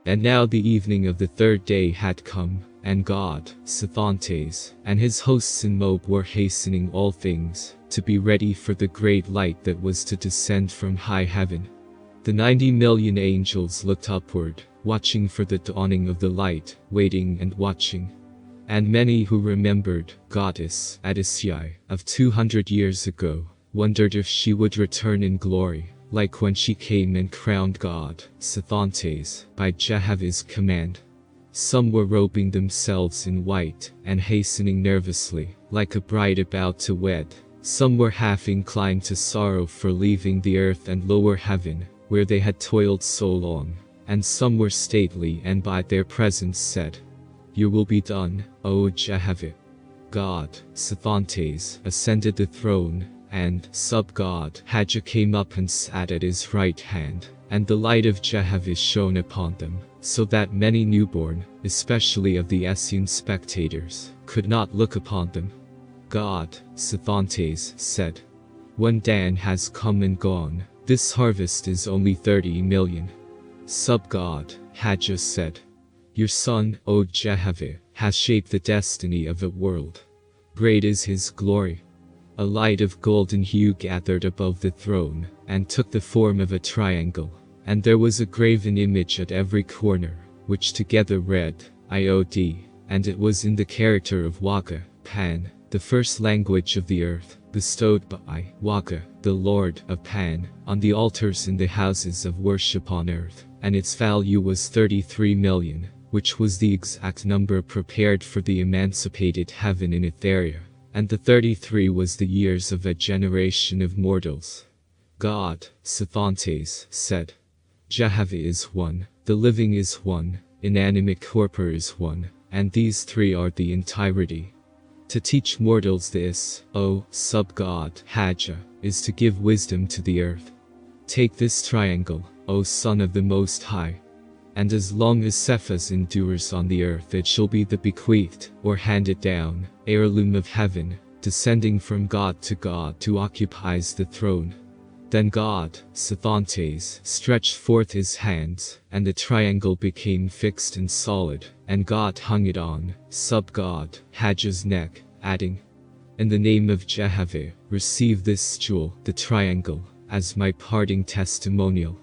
And now the evening of the third day had come, and God, Sethantes, and his hosts in Moeb were hastening all things, to be ready for the great light that was to descend from high heaven. The 90 million angels looked upward, watching for the dawning of the light, waiting and watching. And many who remembered Goddess Oahspe of 200 years ago, wondered if she would return in glory, like when she came and crowned God, Sethantes, by Jehovah's command. Some were robing themselves in white, and hastening nervously, like a bride about to wed. Some were half inclined to sorrow for leaving the earth and lower heaven, where they had toiled so long. And some were stately and by their presence said, "Your will be done, O Jehovah." God, Sethantes, ascended the throne, and sub-God Hadja came up and sat at his right hand, and the light of Jehovah shone upon them, so that many newborn, especially of the Essene spectators, could not look upon them. God, Sethantes, said, "When Dan has come and gone, this harvest is only 30 million. Sub-God Hadja said, "Your Son, O Jehovah, has shaped the destiny of a world. Great is his glory." A light of golden hue gathered above the throne, and took the form of a triangle, and there was a graven image at every corner, which together read, IOD, and it was in the character of Waka, Pan, the first language of the earth, bestowed by Waka, the Lord of Pan, on the altars in the houses of worship on earth, and its value was 33 million, which was the exact number prepared for the emancipated heaven in Etheria. And the 33 was the years of a generation of mortals. God, Sethantes, said, "Jehovah is one, the living is one, inanimate corpore is one, and these three are the entirety. To teach mortals this, O sub-God Hadja, is to give wisdom to the earth. Take this triangle, O Son of the Most High. And as long as Cephas endures on the earth it shall be the bequeathed, or handed down, heirloom of heaven, descending from God to occupies the throne." Then God, Sethantes, stretched forth his hands, and the triangle became fixed and solid, and God hung it on, sub-God Hadja's neck, adding, "In the name of Jehovah, receive this jewel, the triangle, as my parting testimonial.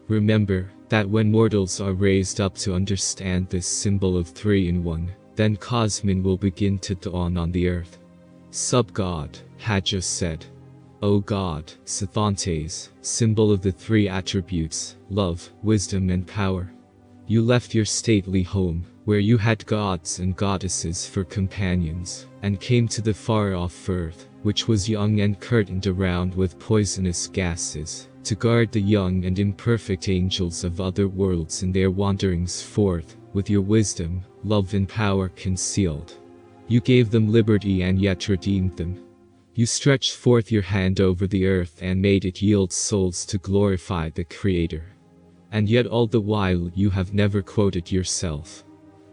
Remember that when mortals are raised up to understand this symbol of 3 in 1, then Cosmin will begin to dawn on the earth." Sub-God Hadja said, "O God, Sethantes, symbol of the 3 attributes, love, wisdom and power. You left your stately home, where you had gods and goddesses for companions, and came to the far-off earth, which was young and curtained around with poisonous gases, to guard the young and imperfect angels of other worlds in their wanderings forth, with your wisdom, love and power concealed. You gave them liberty and yet redeemed them. You stretched forth your hand over the earth and made it yield souls to glorify the Creator. And yet all the while you have never quoted yourself.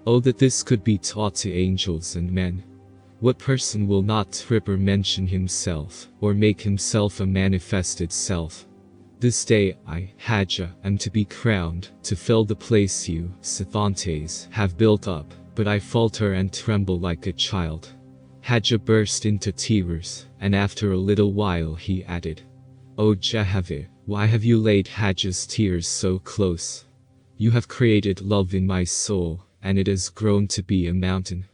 Oh, that this could be taught to angels and men. What person will not trip or mention himself, or make himself a manifested self? This day I, Hadja, am to be crowned, to fill the place you, Sethantes, have built up, but I falter and tremble like a child." Hadja burst into tears, and after a little while he added, "O Jehovah, why have you laid Hadja's tears so close? You have created love in my soul, and it has grown to be a mountain.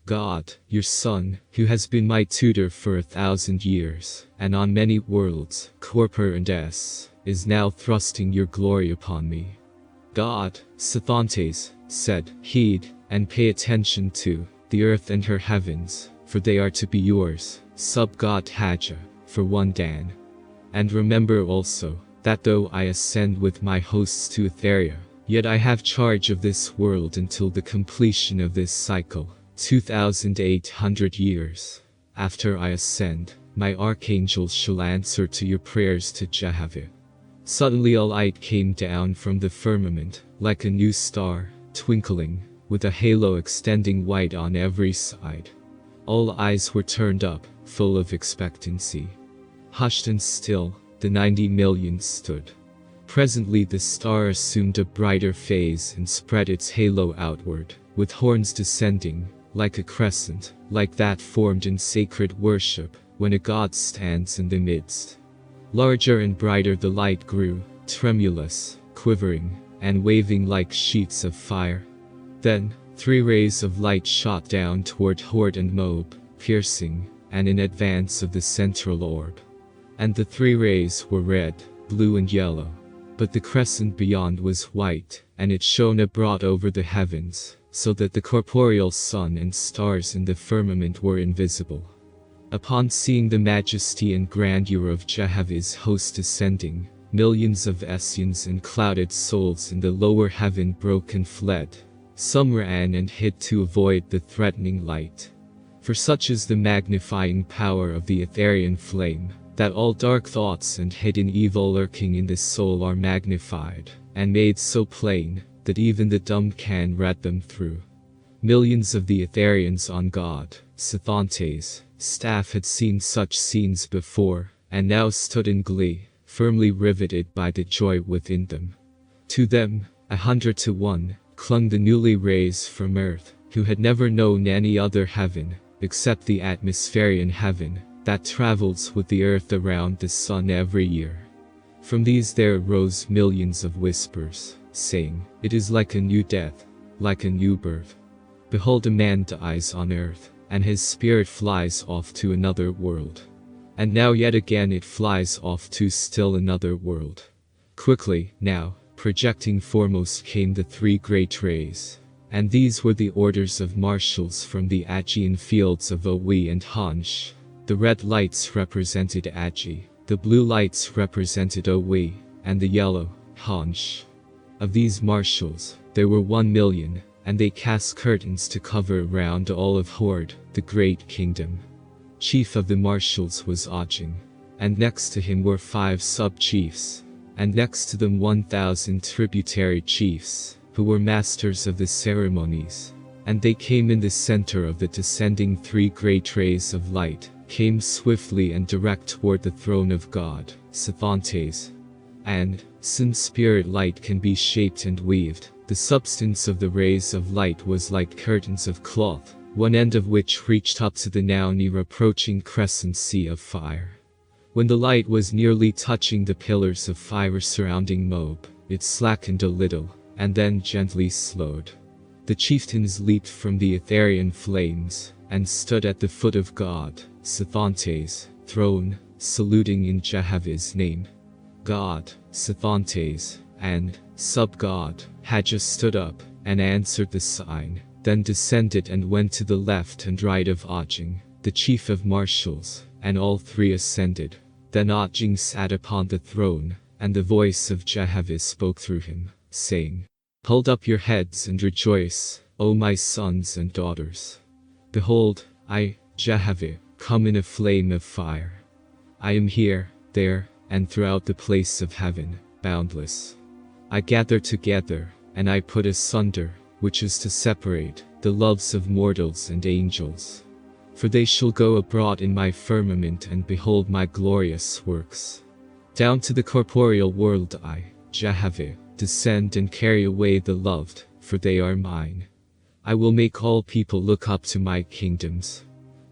God, your Son, who has been my tutor for 1,000 years, and on many worlds, corpore and is now thrusting your glory upon me." God, Sethantes, said, "Heed, and pay attention to, the earth and her heavens, for they are to be yours, sub-God Hadja, for one Dan. And remember also, that though I ascend with my hosts to Etheria, yet I have charge of this world until the completion of this cycle, 2,800 years. After I ascend, my archangels shall answer to your prayers to Jehovah." Suddenly a light came down from the firmament, like a new star, twinkling, with a halo extending white on every side. All eyes were turned up, full of expectancy. Hushed and still, the 90 million stood. Presently the star assumed a brighter phase and spread its halo outward, with horns descending, like a crescent, like that formed in sacred worship, when a god stands in the midst. Larger and brighter the light grew, tremulous, quivering, and waving like sheets of fire. Then, 3 rays of light shot down toward Hord and Moeb, piercing, and in advance of the central orb. And the 3 rays were red, blue and yellow. But the crescent beyond was white, and it shone abroad over the heavens, so that the corporeal sun and stars in the firmament were invisible. Upon seeing the majesty and grandeur of Jehovah's host descending, millions of Essenes and clouded souls in the lower heaven broke and fled. Some ran and hid to avoid the threatening light. For such is the magnifying power of the Etherian flame, that all dark thoughts and hidden evil lurking in the soul are magnified, and made so plain, that even the dumb can read them through. Millions of the Etherians on God, Sethantes, staff had seen such scenes before, and now stood in glee, firmly riveted by the joy within them. To them, 100 to 1, clung the newly raised from earth, who had never known any other heaven, except the atmospherian heaven, that travels with the earth around the sun every year. From these there arose millions of whispers, saying, "It is like a new death, like a new birth. Behold, a man dies on earth, and his spirit flies off to another world. And now yet again it flies off to still another world." Quickly, now, projecting foremost came the 3 great rays. And these were the orders of marshals from the Aegean fields of Oahspe and Oahspe. The red lights represented Agi, the blue lights represented Oahspe, and the yellow, Oahspe. Of these marshals, there were 1,000,000, and they cast curtains to cover around all of Hord, the great kingdom. Chief of the marshals was Agi, and next to him were 5 sub-chiefs, and next to them 1,000 tributary chiefs, who were masters of the ceremonies. And they came in the center of the descending 3 great rays of light, came swiftly and direct toward the throne of God, Sethantes. And, since spirit light can be shaped and weaved, the substance of the rays of light was like curtains of cloth, one end of which reached up to the now near approaching crescent sea of fire. When the light was nearly touching the pillars of fire surrounding Moeb, it slackened a little, and then gently slowed. The chieftains leaped from the Etherian flames, and stood at the foot of God, Sethantes' throne, saluting in Jehovah's name. God, Sethantes, and sub-God, had just stood up, and answered the sign, then descended and went to the left and right of Agi, the chief of marshals, and all 3 ascended. Then Agi sat upon the throne, and the voice of Jehovah spoke through him, saying, "Hold up your heads and rejoice, O my sons and daughters. Behold, I, Jehovah, come in a flame of fire. I am here, there, and throughout the place of heaven, boundless. I gather together, and I put asunder, which is to separate, the loves of mortals and angels. For they shall go abroad in my firmament and behold my glorious works. Down to the corporeal world I, Jehovah, descend and carry away the loved, for they are mine. I will make all people look up to my kingdoms.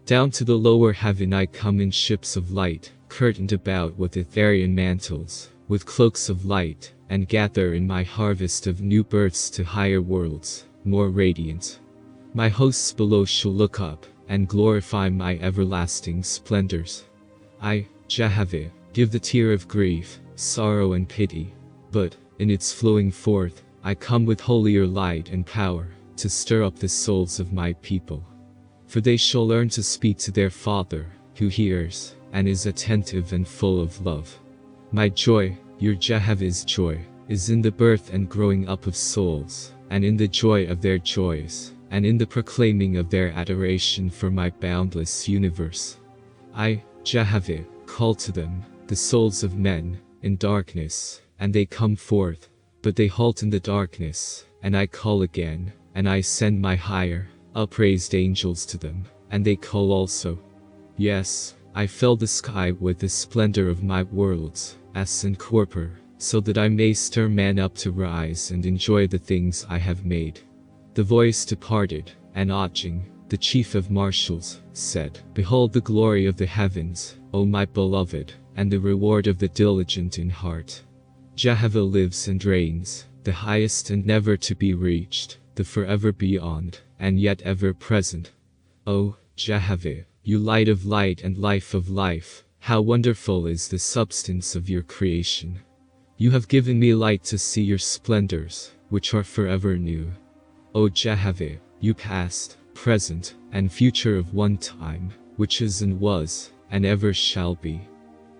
Down to the lower heaven I come in ships of light, curtained about with Etherian mantles, with cloaks of light, and gather in my harvest of new births to higher worlds, more radiant. My hosts below shall look up, and glorify my everlasting splendors. I, Jehovah, give the tear of grief, sorrow and pity, but, in its flowing forth, I come with holier light and power, to stir up the souls of my people. For they shall learn to speak to their Father, who hears, and is attentive and full of love. My joy, your Jehovah's joy, is in the birth and growing up of souls, and in the joy of their joys, and in the proclaiming of their adoration for my boundless universe. I, Jehovah, call to them, the souls of men, in darkness, and they come forth, but they halt in the darkness, and I call again, and I send my higher, upraised angels to them, and they call also. Yes, I fill the sky with the splendor of my worlds, as and corpor, so that I may stir man up to rise and enjoy the things I have made. The voice departed, and Oahspe, the chief of marshals, said, Behold the glory of the heavens, O my beloved, and the reward of the diligent in heart. Jehovah lives and reigns, the highest and never to be reached, the forever beyond, and yet ever present. O Jehovah, you light of light and life of life, how wonderful is the substance of your creation. You have given me light to see your splendors, which are forever new. O Jehovah, you past, present, and future of one time, which is and was, and ever shall be.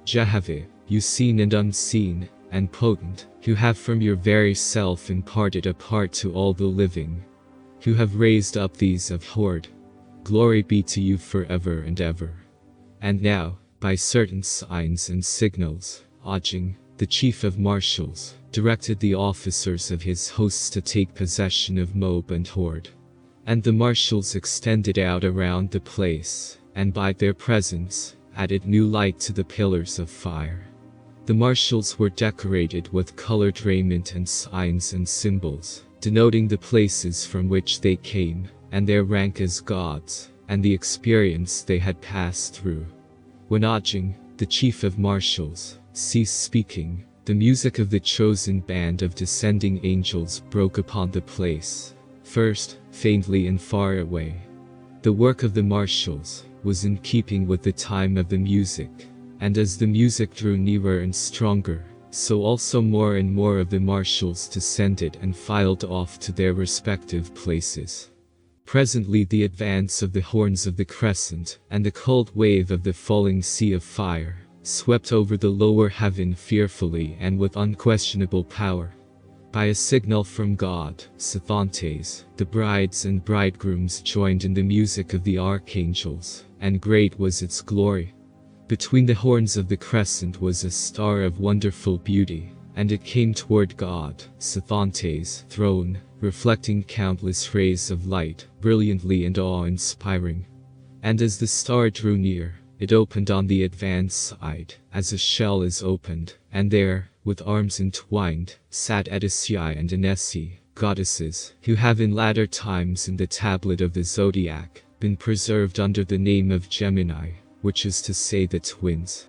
Jehovah, you seen and unseen, and potent, who have from your very self imparted a part to all the living, who have raised up these of horde. Glory be to you forever and ever. And now, by certain signs and signals, Oahspe, the chief of marshals, directed the officers of his hosts to take possession of Moeb and horde. And the marshals extended out around the place, and by their presence, added new light to the pillars of fire. The marshals were decorated with colored raiment and signs and symbols, denoting the places from which they came, and their rank as gods, and the experience they had passed through. When Oahspe, the chief of marshals, ceased speaking, the music of the chosen band of descending angels broke upon the place, first, faintly and far away. The work of the marshals was in keeping with the time of the music, and as the music drew nearer and stronger, so also more and more of the marshals descended and filed off to their respective places. Presently the advance of the horns of the crescent, and the cold wave of the falling sea of fire, swept over the lower heaven fearfully and with unquestionable power. By a signal from God, Sethantes, the brides and bridegrooms joined in the music of the archangels, and great was its glory. Between the horns of the crescent was a star of wonderful beauty, and it came toward God, Sethantes' throne, reflecting countless rays of light, brilliantly and awe-inspiring. And as the star drew near, it opened on the advance side, as a shell is opened, and there, with arms entwined, sat Oahspe and Anesi, goddesses, who have in latter times in the tablet of the zodiac, been preserved under the name of Gemini, which is to say the twins.